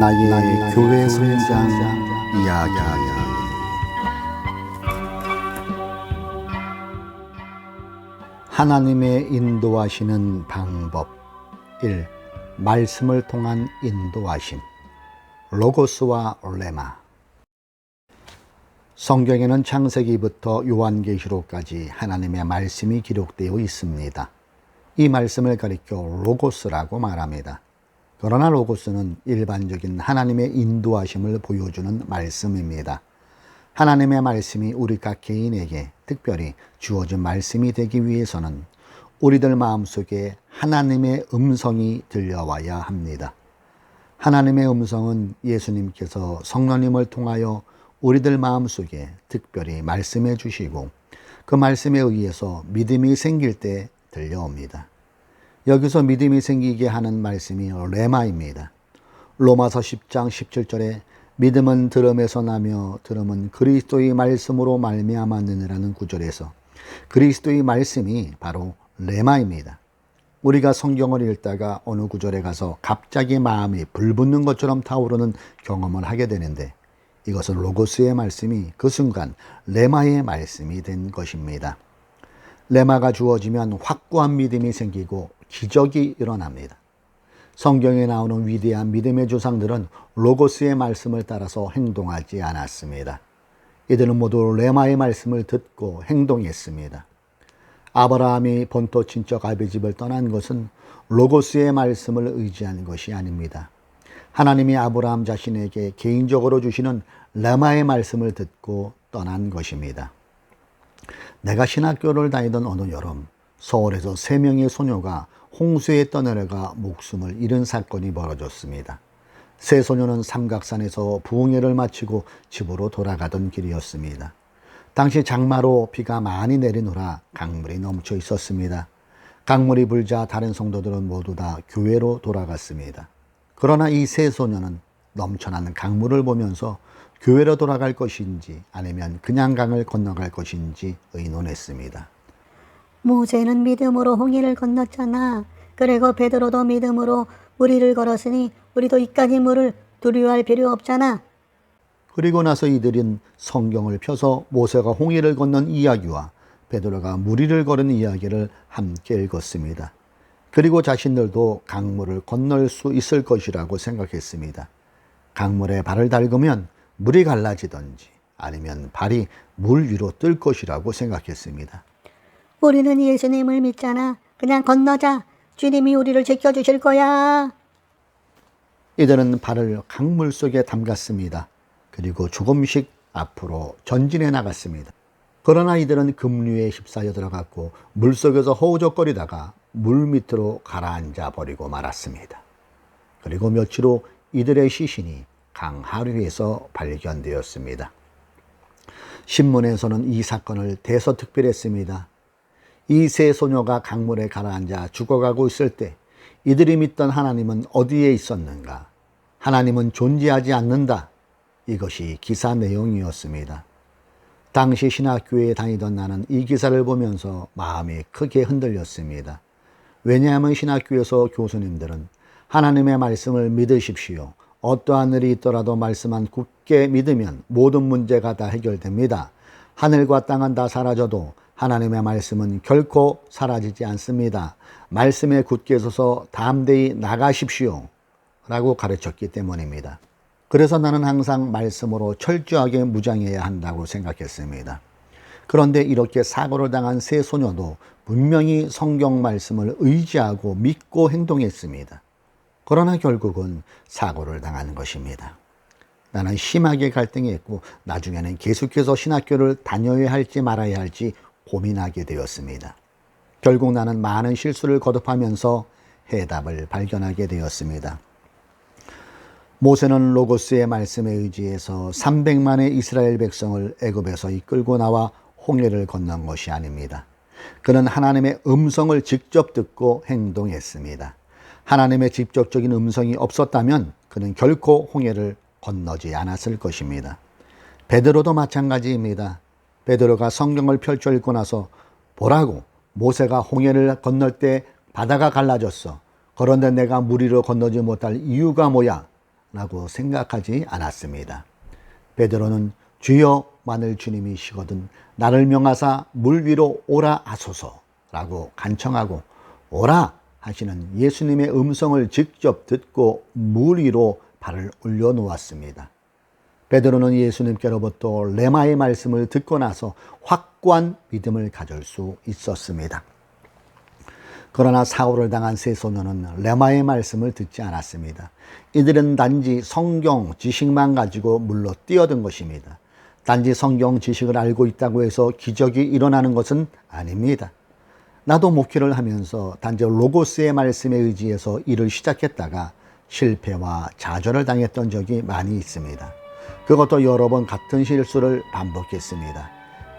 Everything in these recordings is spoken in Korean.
나의 교회 성장 이야기. 하나님의 인도하시는 방법 1. 말씀을 통한 인도하심. 로고스와 레마. 성경에는 창세기부터 요한계시록까지 하나님의 말씀이 기록되어 있습니다. 이 말씀을 가리켜 로고스라고 말합니다. 그러나 로고스는 일반적인 하나님의 인도하심을 보여주는 말씀입니다. 하나님의 말씀이 우리 각 개인에게 특별히 주어진 말씀이 되기 위해서는 우리들 마음속에 하나님의 음성이 들려와야 합니다. 하나님의 음성은 예수님께서 성령님을 통하여 우리들 마음속에 특별히 말씀해 주시고 그 말씀에 의해서 믿음이 생길 때 들려옵니다. 여기서 믿음이 생기게 하는 말씀이 레마입니다. 로마서 10장 17절에 믿음은 들음에서 나며 들음은 그리스도의 말씀으로 말미암았느니라는 구절에서 그리스도의 말씀이 바로 레마입니다. 우리가 성경을 읽다가 어느 구절에 가서 갑자기 마음이 불붙는 것처럼 타오르는 경험을 하게 되는데 이것은 로고스의 말씀이 그 순간 레마의 말씀이 된 것입니다. 레마가 주어지면 확고한 믿음이 생기고 기적이 일어납니다. 성경에 나오는 위대한 믿음의 조상들은 로고스의 말씀을 따라서 행동하지 않았습니다. 이들은 모두 레마의 말씀을 듣고 행동했습니다. 아브라함이 본토 친척 아비집을 떠난 것은 로고스의 말씀을 의지한 것이 아닙니다. 하나님이 아브라함 자신에게 개인적으로 주시는 레마의 말씀을 듣고 떠난 것입니다. 내가 신학교를 다니던 어느 여름, 서울에서 3명의 소녀가 홍수에 떠내려가 목숨을 잃은 사건이 벌어졌습니다. 세 소녀는 삼각산에서 부흥회를 마치고 집으로 돌아가던 길이었습니다. 당시 장마로 비가 많이 내리느라 강물이 넘쳐 있었습니다. 강물이 불자 다른 성도들은 모두 다 교회로 돌아갔습니다. 그러나 이 세 소녀는 넘쳐나는 강물을 보면서 교회로 돌아갈 것인지 아니면 그냥 강을 건너갈 것인지 의논했습니다. 모세는 믿음으로 홍해를 건넜잖아. 그리고 베드로도 믿음으로 무리를 걸었으니 우리도 이까지 물을 두려워할 필요 없잖아. 그리고 나서 이들은 성경을 펴서 모세가 홍해를 건넌 이야기와 베드로가 무리를 걸은 이야기를 함께 읽었습니다. 그리고 자신들도 강물을 건널 수 있을 것이라고 생각했습니다. 강물에 발을 닳으면 물이 갈라지던지 아니면 발이 물 위로 뜰 것이라고 생각했습니다. 우리는 예수님을 믿잖아. 그냥 건너자. 주님이 우리를 지켜주실 거야. 이들은 발을 강물 속에 담갔습니다. 그리고 조금씩 앞으로 전진해 나갔습니다. 그러나 이들은 급류에 휩싸여 들어갔고 물속에서 허우적거리다가 물 밑으로 가라앉아 버리고 말았습니다. 그리고 며칠 후 이들의 시신이 강 하류에서 발견되었습니다. 신문에서는 이 사건을 대서특필했습니다. 이 세 소녀가 강물에 가라앉아 죽어가고 있을 때 이들이 믿던 하나님은 어디에 있었는가? 하나님은 존재하지 않는다. 이것이 기사 내용이었습니다. 당시 신학교에 다니던 나는 이 기사를 보면서 마음이 크게 흔들렸습니다. 왜냐하면 신학교에서 교수님들은 하나님의 말씀을 믿으십시오. 어떠한 일이 있더라도 말씀만 굳게 믿으면 모든 문제가 다 해결됩니다. 하늘과 땅은 다 사라져도 하나님의 말씀은 결코 사라지지 않습니다. 말씀에 굳게 서서 담대히 나가십시오. 라고 가르쳤기 때문입니다. 그래서 나는 항상 말씀으로 철저하게 무장해야 한다고 생각했습니다. 그런데 이렇게 사고를 당한 세 소녀도 분명히 성경 말씀을 의지하고 믿고 행동했습니다. 그러나 결국은 사고를 당하는 것입니다. 나는 심하게 갈등했고 나중에는 계속해서 신학교를 다녀야 할지 말아야 할지 고민하게 되었습니다. 결국 나는 많은 실수를 거듭하면서 해답을 발견하게 되었습니다. 모세는 로고스의 말씀에 의지해서 300만의 이스라엘 백성을 애굽에서 이끌고 나와 홍해를 건넌 것이 아닙니다. 그는 하나님의 음성을 직접 듣고 행동했습니다. 하나님의 직접적인 음성이 없었다면 그는 결코 홍해를 건너지 않았을 것입니다. 베드로도 마찬가지입니다. 베드로가 성경을 펼쳐 읽고 나서 보라고 모세가 홍해를 건널 때 바다가 갈라졌어. 그런데 내가 물 위로 건너지 못할 이유가 뭐야? 라고 생각하지 않았습니다. 베드로는 주여 만일 주님이시거든 나를 명하사 물 위로 오라 하소서 라고 간청하고 오라 하시는 예수님의 음성을 직접 듣고 물 위로 발을 올려놓았습니다. 베드로는 예수님께로부터 레마의 말씀을 듣고 나서 확고한 믿음을 가질 수 있었습니다. 그러나 사고를 당한 세 소년은 레마의 말씀을 듣지 않았습니다. 이들은 단지 성경 지식만 가지고 물로 뛰어든 것입니다. 단지 성경 지식을 알고 있다고 해서 기적이 일어나는 것은 아닙니다. 나도 목회를 하면서 단지 로고스의 말씀에 의지해서 일을 시작했다가 실패와 좌절을 당했던 적이 많이 있습니다. 그것도 여러 번 같은 실수를 반복했습니다.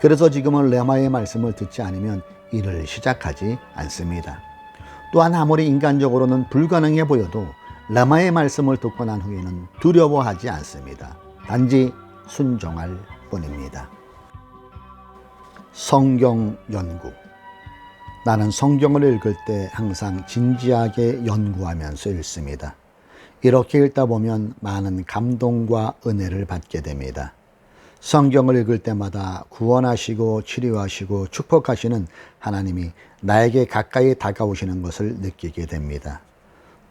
그래서 지금은 레마의 말씀을 듣지 않으면 일을 시작하지 않습니다. 또한 아무리 인간적으로는 불가능해 보여도 레마의 말씀을 듣고 난 후에는 두려워하지 않습니다. 단지 순종할 뿐입니다. 성경 연구. 나는 성경을 읽을 때 항상 진지하게 연구하면서 읽습니다. 이렇게 읽다 보면 많은 감동과 은혜를 받게 됩니다. 성경을 읽을 때마다 구원하시고 치료하시고 축복하시는 하나님이 나에게 가까이 다가오시는 것을 느끼게 됩니다.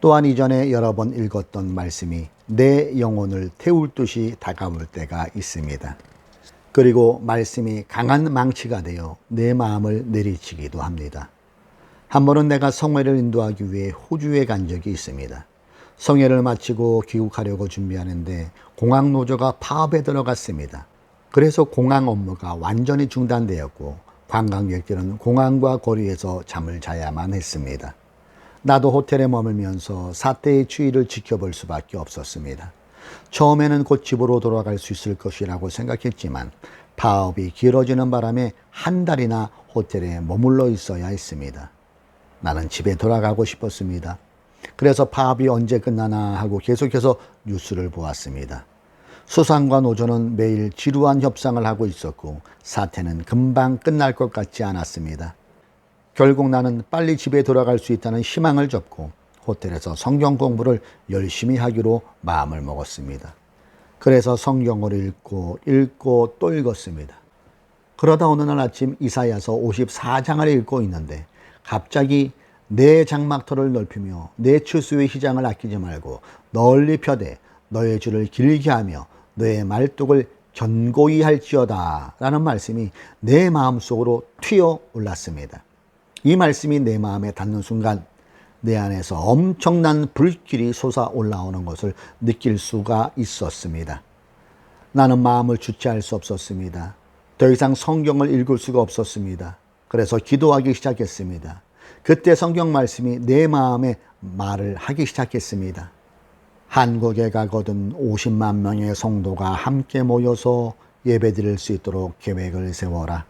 또한 이전에 여러 번 읽었던 말씀이 내 영혼을 태울 듯이 다가올 때가 있습니다. 그리고 말씀이 강한 망치가 되어 내 마음을 내리치기도 합니다. 한 번은 내가 성회를 인도하기 위해 호주에 간 적이 있습니다. 성회를 마치고 귀국하려고 준비하는데 공항 노조가 파업에 들어갔습니다. 그래서 공항 업무가 완전히 중단되었고 관광객들은 공항과 거리에서 잠을 자야만 했습니다. 나도 호텔에 머물면서 사태의 추이를 지켜볼 수밖에 없었습니다. 처음에는 곧 집으로 돌아갈 수 있을 것이라고 생각했지만 파업이 길어지는 바람에 한 달이나 호텔에 머물러 있어야 했습니다. 나는 집에 돌아가고 싶었습니다. 그래서 파업이 언제 끝나나 하고 계속해서 뉴스를 보았습니다. 수상과 노조는 매일 지루한 협상을 하고 있었고 사태는 금방 끝날 것 같지 않았습니다. 결국 나는 빨리 집에 돌아갈 수 있다는 희망을 접고 호텔에서 성경 공부를 열심히 하기로 마음을 먹었습니다. 그래서 성경을 읽고 또 읽었습니다. 그러다 어느 날 아침 이사야서 54장을 읽고 있는데 갑자기 내 장막터를 넓히며 내 추수의 시장을 아끼지 말고 널리 펴되 너의 줄을 길게 하며 너의 말뚝을 견고히 할지어다 라는 말씀이 내 마음속으로 튀어 올랐습니다. 이 말씀이 내 마음에 닿는 순간 내 안에서 엄청난 불길이 솟아 올라오는 것을 느낄 수가 있었습니다. 나는 마음을 주체할 수 없었습니다. 더 이상 성경을 읽을 수가 없었습니다. 그래서 기도하기 시작했습니다. 그때 성경 말씀이 내 마음에 말을 하기 시작했습니다. 한국에 가거든 50만 명의 성도가 함께 모여서 예배드릴 수 있도록 계획을 세워라.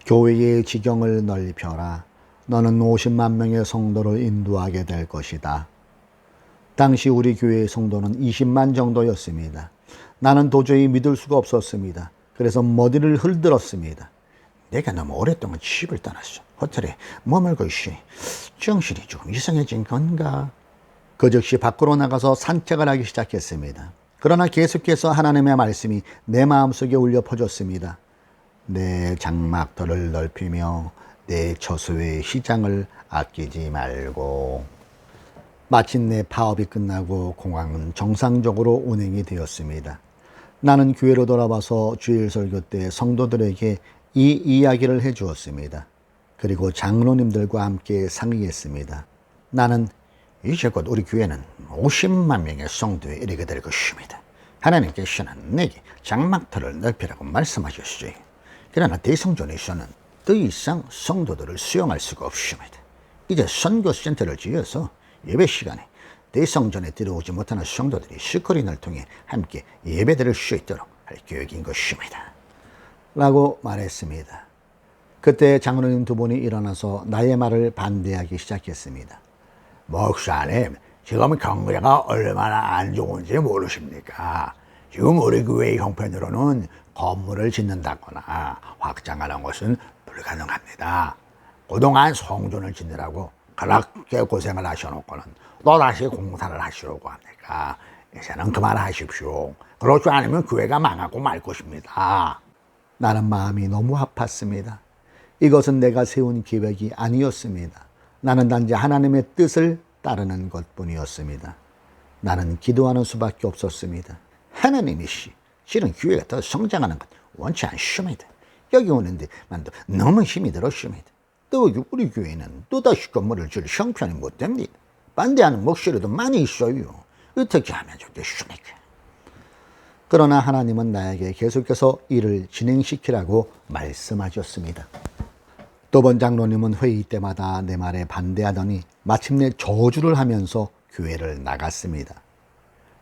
교회의 지경을 넓혀라. 너는 50만 명의 성도를 인도하게 될 것이다. 당시 우리 교회의 성도는 20만 정도였습니다. 나는 도저히 믿을 수가 없었습니다. 그래서 머리를 흔들었습니다. 내가 너무 오랫동안 집을 떠났어. 호텔에 머물고 있으니 정신이 조금 이상해진 건가? 그 즉시 밖으로 나가서 산책을 하기 시작했습니다. 그러나 계속해서 하나님의 말씀이 내 마음속에 울려 퍼졌습니다. 내 장막터를 넓히며 내 처소의 시장을 아끼지 말고. 마침내 파업이 끝나고 공항은 정상적으로 운행이 되었습니다. 나는 교회로 돌아와서 주일 설교 때 성도들에게 이 이야기를 해주었습니다. 그리고 장로님들과 함께 상의했습니다. 나는 이제 곧 우리 교회는 50만 명의 성도에 이르게 될 것입니다. 하나님께서는 내게 장막터를 넓히라고 말씀하셨어요. 그러나 대성전에서는 더 이상 성도들을 수용할 수가 없습니다. 이제 선교센터를 지어서 예배 시간에 대성전에 들어오지 못하는 성도들이 스크린을 통해 함께 예배드릴 수 있도록 할 계획인 것입니다. 라고 말했습니다. 그때 장로님 두 분이 일어나서 나의 말을 반대하기 시작했습니다. 목사님, 지금 경제가 얼마나 안 좋은지 모르십니까? 지금 우리 교회의 형편으로는 건물을 짓는다거나 확장하는 것은 불가능합니다. 그동안 성전을 짓느라고 그렇게 고생을 하셔놓고는 또다시 공사를 하시려고 합니까? 이제는 그만하십시오. 그렇지 않으면 교회가 망하고 말 것입니다. 나는 마음이 너무 아팠습니다. 이것은 내가 세운 계획이 아니었습니다. 나는 단지 하나님의 뜻을 따르는 것뿐이었습니다. 나는 기도하는 수밖에 없었습니다. 하나님이 실은 교회가 더 성장하는 건 원치 않습니다. 여기 오는데 만도 너무 힘이 들었습니다. 또 우리 교회는 또다시 건물을 지을 형편이 못 됩니다. 반대하는 목소리도 많이 있어요. 어떻게 하면 좋겠습니까? 그러나 하나님은 나에게 계속해서 일을 진행시키라고 말씀하셨습니다. 또본 장로님은 회의 때마다 내 말에 반대하더니 마침내 저주를 하면서 교회를 나갔습니다.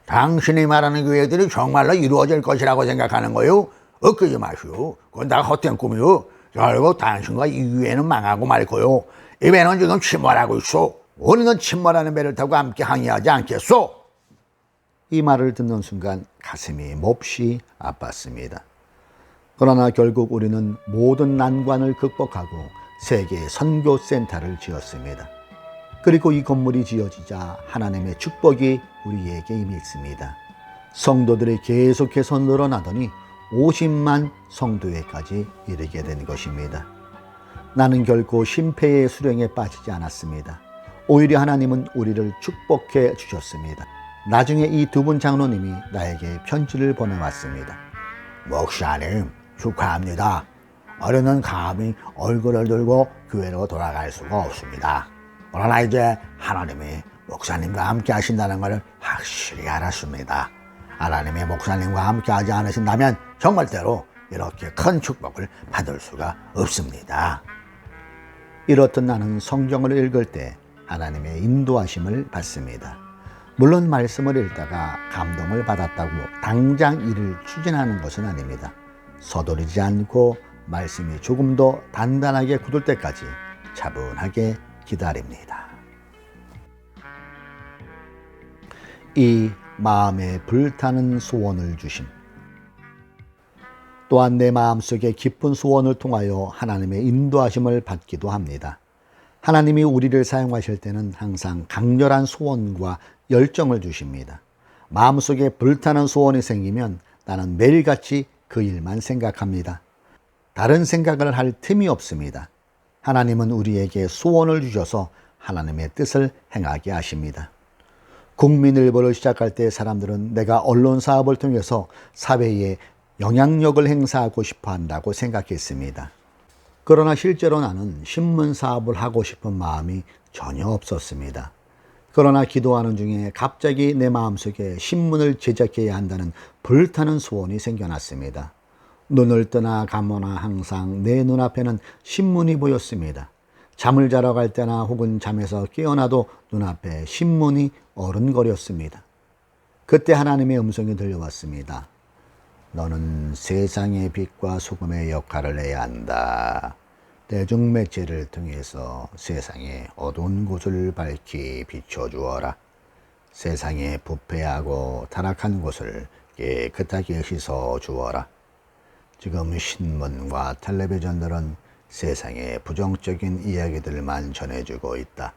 당신이 말하는 교회들이 정말로 이루어질 것이라고 생각하는 거요? 엊그지 마시오. 그건 다 헛된 꿈이요. 결국 당신과 이 교회는 망하고 말 거요. 이 배는 지금 침몰하고 있어. 우리는 침몰하는 배를 타고 함께 항해하지 않겠소? 이 말을 듣는 순간 가슴이 몹시 아팠습니다. 그러나 결국 우리는 모든 난관을 극복하고 세계 선교센터를 지었습니다. 그리고 이 건물이 지어지자 하나님의 축복이 우리에게 임했습니다. 성도들이 계속해서 늘어나더니 50만 성도회까지 이르게 된 것입니다. 나는 결코 심패의 수령에 빠지지 않았습니다. 오히려 하나님은 우리를 축복해 주셨습니다. 나중에 이 두 분 장로님이 나에게 편지를 보내왔습니다. 목사님, 축하합니다. 어른은 감히 얼굴을 들고 교회로 돌아갈 수가 없습니다. 그러나 이제 하나님이 목사님과 함께 하신다는 것을 확실히 알았습니다. 하나님이 목사님과 함께 하지 않으신다면 정말대로 이렇게 큰 축복을 받을 수가 없습니다. 이렇듯 나는 성경을 읽을 때 하나님의 인도하심을 받습니다. 물론 말씀을 읽다가 감동을 받았다고 당장 이를 추진하는 것은 아닙니다. 서두르지 않고 말씀이 조금 더 단단하게 굳을 때까지 차분하게 기다립니다. 이 마음에 불타는 소원을 주심. 또한 내 마음속에 깊은 소원을 통하여 하나님의 인도하심을 받기도 합니다. 하나님이 우리를 사용하실 때는 항상 강렬한 소원과 열정을 주십니다. 마음속에 불타는 소원이 생기면 나는 매일같이 그 일만 생각합니다. 다른 생각을 할 틈이 없습니다. 하나님은 우리에게 소원을 주셔서 하나님의 뜻을 행하게 하십니다. 국민일보를 시작할 때 사람들은 내가 언론 사업을 통해서 사회에 영향력을 행사하고 싶어 한다고 생각했습니다. 그러나 실제로 나는 신문 사업을 하고 싶은 마음이 전혀 없었습니다. 그러나 기도하는 중에 갑자기 내 마음속에 신문을 제작해야 한다는 불타는 소원이 생겨났습니다. 눈을 뜨나 감거나 항상 내 눈앞에는 신문이 보였습니다. 잠을 자러 갈 때나 혹은 잠에서 깨어나도 눈앞에 신문이 어른거렸습니다. 그때 하나님의 음성이 들려왔습니다. 너는 세상의 빛과 소금의 역할을 해야 한다. 대중매체를 통해서 세상의 어두운 곳을 밝히 비춰주어라. 세상의 부패하고 타락한 곳을 깨끗하게 씻어주어라. 지금 신문과 텔레비전들은 세상의 부정적인 이야기들만 전해주고 있다.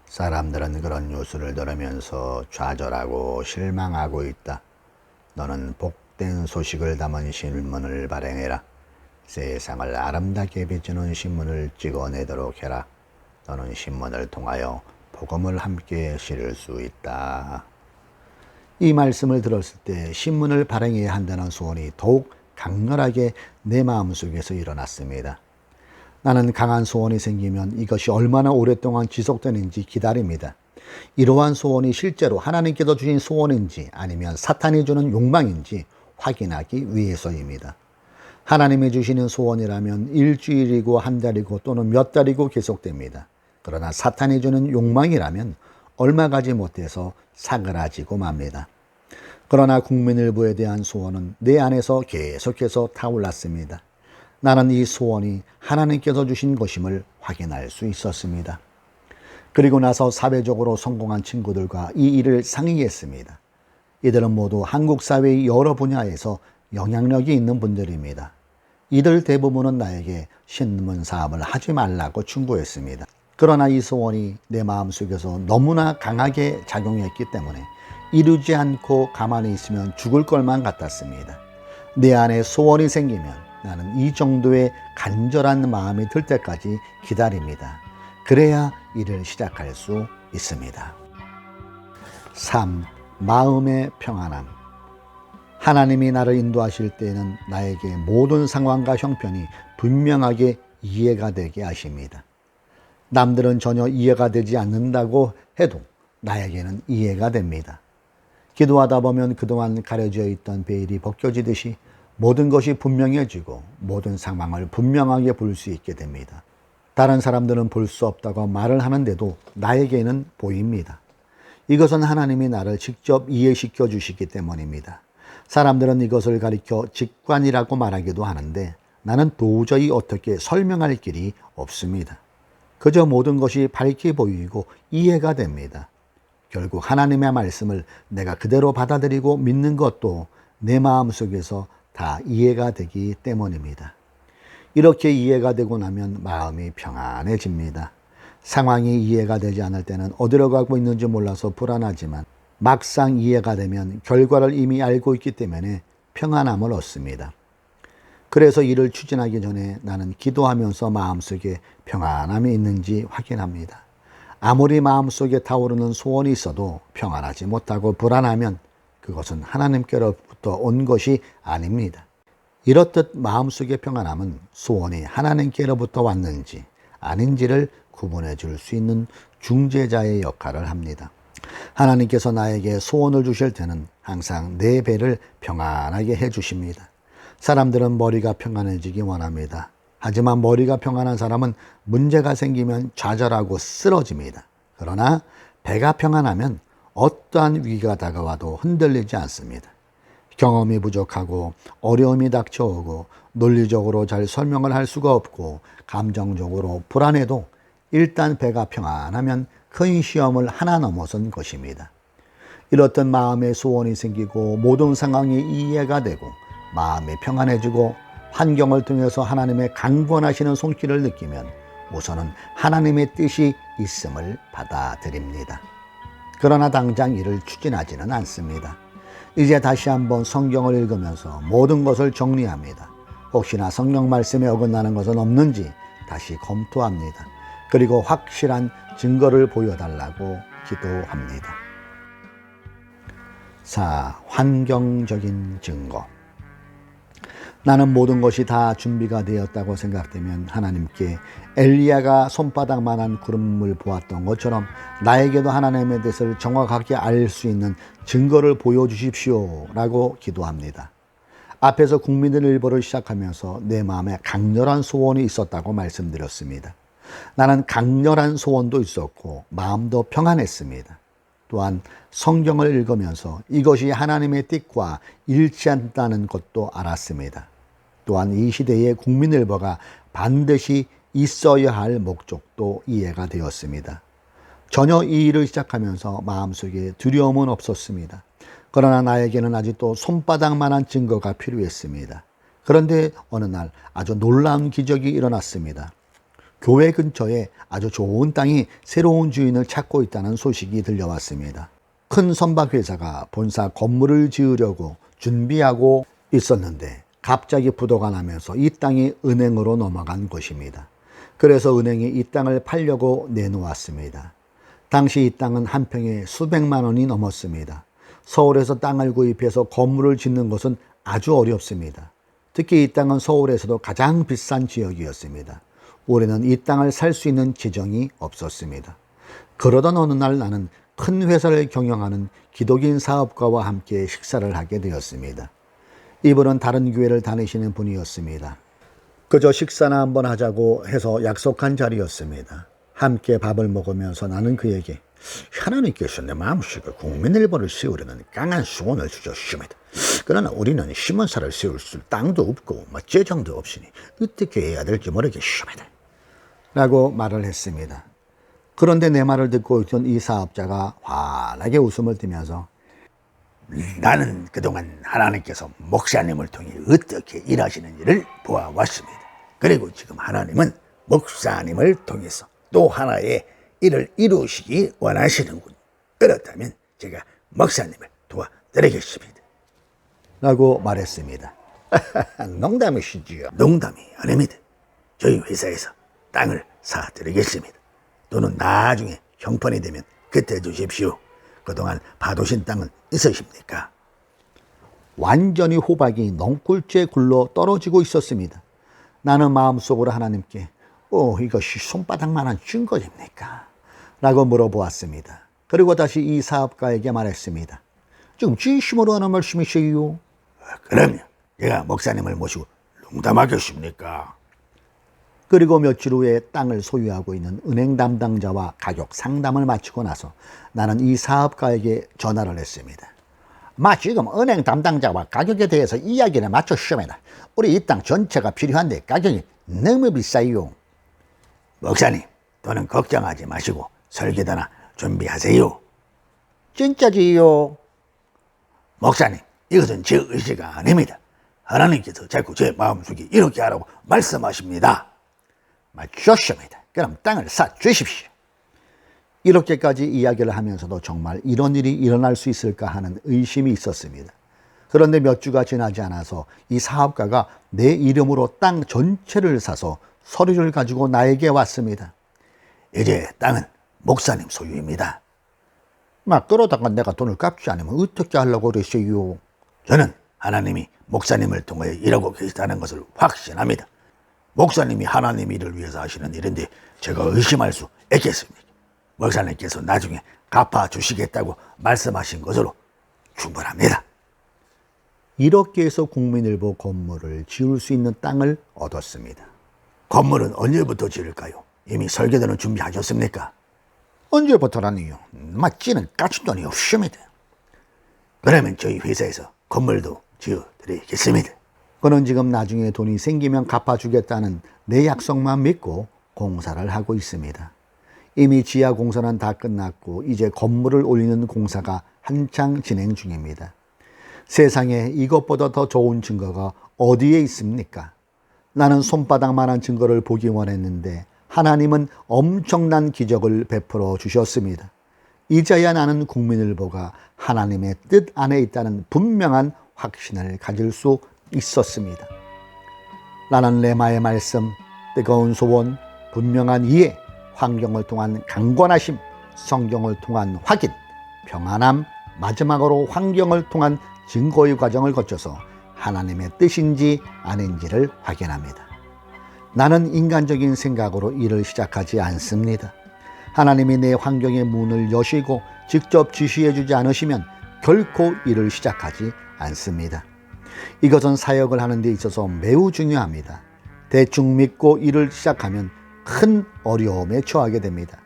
사람들은 그런 뉴스를 들으면서 좌절하고 실망하고 있다. 너는 복된 소식을 담은 신문을 발행해라. 세상을 아름답게 비추는 신문을 찍어내도록 해라. 너는 신문을 통하여 복음을 함께 실을 수 있다. 이 말씀을 들었을 때 신문을 발행해야 한다는 소원이 더욱 강렬하게 내 마음속에서 일어났습니다. 나는 강한 소원이 생기면 이것이 얼마나 오랫동안 지속되는지 기다립니다. 이러한 소원이 실제로 하나님께서 주신 소원인지 아니면 사탄이 주는 욕망인지 확인하기 위해서입니다. 하나님이 주시는 소원이라면 일주일이고 한 달이고 또는 몇 달이고 계속됩니다. 그러나 사탄이 주는 욕망이라면 얼마 가지 못해서 사그라지고 맙니다. 그러나 국민일보에 대한 소원은 내 안에서 계속해서 타올랐습니다. 나는 이 소원이 하나님께서 주신 것임을 확인할 수 있었습니다. 그리고 나서 사회적으로 성공한 친구들과 이 일을 상의했습니다. 이들은 모두 한국 사회의 여러 분야에서 영향력이 있는 분들입니다. 이들 대부분은 나에게 신문 사업을 하지 말라고 충고했습니다. 그러나 이 소원이 내 마음속에서 너무나 강하게 작용했기 때문에 이루지 않고 가만히 있으면 죽을 것만 같았습니다. 내 안에 소원이 생기면 나는 이 정도의 간절한 마음이 들 때까지 기다립니다. 그래야 일을 시작할 수 있습니다. 3. 마음의 평안함. 하나님이 나를 인도하실 때에는 나에게 모든 상황과 형편이 분명하게 이해가 되게 하십니다. 남들은 전혀 이해가 되지 않는다고 해도 나에게는 이해가 됩니다. 기도하다 보면 그동안 가려져 있던 베일이 벗겨지듯이 모든 것이 분명해지고 모든 상황을 분명하게 볼 수 있게 됩니다. 다른 사람들은 볼 수 없다고 말을 하는데도 나에게는 보입니다. 이것은 하나님이 나를 직접 이해시켜 주시기 때문입니다. 사람들은 이것을 가리켜 직관이라고 말하기도 하는데 나는 도저히 어떻게 설명할 길이 없습니다. 그저 모든 것이 밝게 보이고 이해가 됩니다. 결국 하나님의 말씀을 내가 그대로 받아들이고 믿는 것도 내 마음속에서 다 이해가 되기 때문입니다. 이렇게 이해가 되고 나면 마음이 평안해집니다. 상황이 이해가 되지 않을 때는 어디로 가고 있는지 몰라서 불안하지만 막상 이해가 되면 결과를 이미 알고 있기 때문에 평안함을 얻습니다. 그래서 일을 추진하기 전에 나는 기도하면서 마음속에 평안함이 있는지 확인합니다. 아무리 마음속에 타오르는 소원이 있어도 평안하지 못하고 불안하면 그것은 하나님께로부터 온 것이 아닙니다. 이렇듯 마음속의 평안함은 소원이 하나님께로부터 왔는지 아닌지를 구분해 줄 수 있는 중재자의 역할을 합니다. 하나님께서 나에게 소원을 주실 때는 항상 내 배를 평안하게 해 주십니다. 사람들은 머리가 평안해지기 원합니다. 하지만 머리가 평안한 사람은 문제가 생기면 좌절하고 쓰러집니다. 그러나 배가 평안하면 어떠한 위기가 다가와도 흔들리지 않습니다. 경험이 부족하고 어려움이 닥쳐오고 논리적으로 잘 설명을 할 수가 없고 감정적으로 불안해도 일단 배가 평안하면 큰 시험을 하나 넘어선 것입니다. 이렇듯 마음에 소원이 생기고 모든 상황이 이해가 되고 마음이 평안해지고 환경을 통해서 하나님의 강권하시는 손길을 느끼면 우선은 하나님의 뜻이 있음을 받아들입니다. 그러나 당장 이를 추진하지는 않습니다. 이제 다시 한번 성경을 읽으면서 모든 것을 정리합니다. 혹시나 성경 말씀에 어긋나는 것은 없는지 다시 검토합니다. 그리고 확실한 증거를 보여달라고 기도합니다. 4. 환경적인 증거. 나는 모든 것이 다 준비가 되었다고 생각되면 하나님께 엘리야가 손바닥만한 구름을 보았던 것처럼 나에게도 하나님의 뜻을 정확하게 알 수 있는 증거를 보여주십시오 라고 기도합니다. 앞에서 국민들 일보를 시작하면서 내 마음에 강렬한 소원이 있었다고 말씀드렸습니다. 나는 강렬한 소원도 있었고 마음도 평안했습니다. 또한 성경을 읽으면서 이것이 하나님의 뜻과 일치한다는 것도 알았습니다. 또한 이 시대의 국민일보가 반드시 있어야 할 목적도 이해가 되었습니다. 전혀 이 일을 시작하면서 마음속에 두려움은 없었습니다. 그러나 나에게는 아직도 손바닥만한 증거가 필요했습니다. 그런데 어느 날 아주 놀라운 기적이 일어났습니다. 교회 근처에 아주 좋은 땅이 새로운 주인을 찾고 있다는 소식이 들려왔습니다. 큰 선박회사가 본사 건물을 지으려고 준비하고 있었는데 갑자기 부도가 나면서 이 땅이 은행으로 넘어간 것입니다. 그래서 은행이 이 땅을 팔려고 내놓았습니다. 당시 이 땅은 한 평에 수백만 원이 넘었습니다. 서울에서 땅을 구입해서 건물을 짓는 것은 아주 어렵습니다. 특히 이 땅은 서울에서도 가장 비싼 지역이었습니다. 올해는 이 땅을 살 수 있는 재정이 없었습니다. 그러던 어느 날 나는 큰 회사를 경영하는 기독인 사업가와 함께 식사를 하게 되었습니다. 이분은 다른 교회를 다니시는 분이었습니다. 그저 식사나 한번 하자고 해서 약속한 자리였습니다. 함께 밥을 먹으면서 나는 그에게 하나님께서 내 마음속에 국민일보를 세우려는 강한 소원을 주셨습니다. 그러나 우리는 시몬사를 세울 수 땅도 없고 재정도 없으니 어떻게 해야 될지 모르겠습니다. 라고 말을 했습니다. 그런데 내 말을 듣고 있던 이 사업자가 환하게 웃음을 띠면서 나는 그동안 하나님께서 목사님을 통해 어떻게 일하시는지를 보아왔습니다. 그리고 지금 하나님은 목사님을 통해서 또 하나의 일을 이루시기 원하시는군. 그렇다면 제가 목사님을 도와드리겠습니다. 라고 말했습니다. 농담이시지요? 농담이 아닙니다. 저희 회사에서 땅을 사드리겠습니다. 돈은 나중에 형편이 되면 그때 주십시오. 그동안 봐두신 땅은 있으십니까? 완전히 호박이 넝굴째 굴러 떨어지고 있었습니다. 나는 마음속으로 하나님께 이것이 손바닥만한 증거입니까? 라고 물어보았습니다. 그리고 다시 이 사업가에게 말했습니다. 지금 진심으로 하는 말씀이세요? 그럼요. 제가 목사님을 모시고 농담하겠습니까? 그리고 며칠 후에 땅을 소유하고 있는 은행 담당자와 가격 상담을 마치고 나서 나는 이 사업가에게 전화를 했습니다. 지금 은행 담당자와 가격에 대해서 이야기를 마쳤습니다. 우리 이 땅 전체가 필요한데 가격이 너무 비싸요. 목사님, 돈은 걱정하지 마시고 설계도나 준비하세요. 진짜지요? 목사님, 이것은 제 의지가 아닙니다. 하나님께서 자꾸 제 마음속에 이렇게 하라고 말씀하십니다. 좋습니다. 그럼 땅을 사주십시오. 이렇게까지 이야기를 하면서도 정말 이런 일이 일어날 수 있을까 하는 의심이 있었습니다. 그런데 몇 주가 지나지 않아서 이 사업가가 내 이름으로 땅 전체를 사서 서류를 가지고 나에게 왔습니다. 이제 땅은 목사님 소유입니다. 그러다가 내가 돈을 갚지 않으면 어떻게 하려고 그러세요? 저는 하나님이 목사님을 통하여 일하고 계시다는 것을 확신합니다. 목사님이 하나님 일을 위해서 하시는 일인데 제가 의심할 수 있겠습니까? 목사님께서 나중에 갚아주시겠다고 말씀하신 것으로 충분합니다. 이렇게 해서 국민일보 건물을 지을 수 있는 땅을 얻었습니다. 건물은 언제부터 지을까요? 이미 설계도는 준비하셨습니까? 언제부터라니요? 찌는 까짓돈이 없습니다. 그러면 저희 회사에서 건물도 지어드리겠습니다. 그는 지금 나중에 돈이 생기면 갚아주겠다는 내 약속만 믿고 공사를 하고 있습니다. 이미 지하 공사는 다 끝났고 이제 건물을 올리는 공사가 한창 진행 중입니다. 세상에 이것보다 더 좋은 증거가 어디에 있습니까? 나는 손바닥만한 증거를 보기 원했는데 하나님은 엄청난 기적을 베풀어 주셨습니다. 이제야 나는 국민일보가 하나님의 뜻 안에 있다는 분명한 확신을 가질 수 있었습니다. 나는 레마의 말씀, 뜨거운 소원, 분명한 이해, 환경을 통한 강권하심, 성경을 통한 확인, 평안함, 마지막으로 환경을 통한 증거의 과정을 거쳐서 하나님의 뜻인지 아닌지를 확인합니다. 나는 인간적인 생각으로 일을 시작하지 않습니다. 하나님이 내 환경의 문을 여시고 직접 지시해 주지 않으시면 결코 일을 시작하지 않습니다. 이것은 사역을 하는 데 있어서 매우 중요합니다. 대충 믿고 일을 시작하면 큰 어려움에 처하게 됩니다.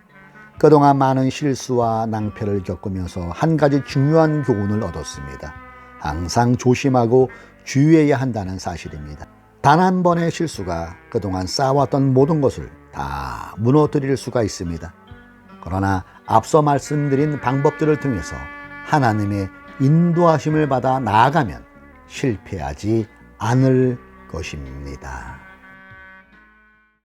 그동안 많은 실수와 낭패를 겪으면서 한 가지 중요한 교훈을 얻었습니다. 항상 조심하고 주의해야 한다는 사실입니다. 단 한 번의 실수가 그동안 쌓아왔던 모든 것을 다 무너뜨릴 수가 있습니다. 그러나 앞서 말씀드린 방법들을 통해서 하나님의 인도하심을 받아 나아가면 실패하지 않을 것입니다.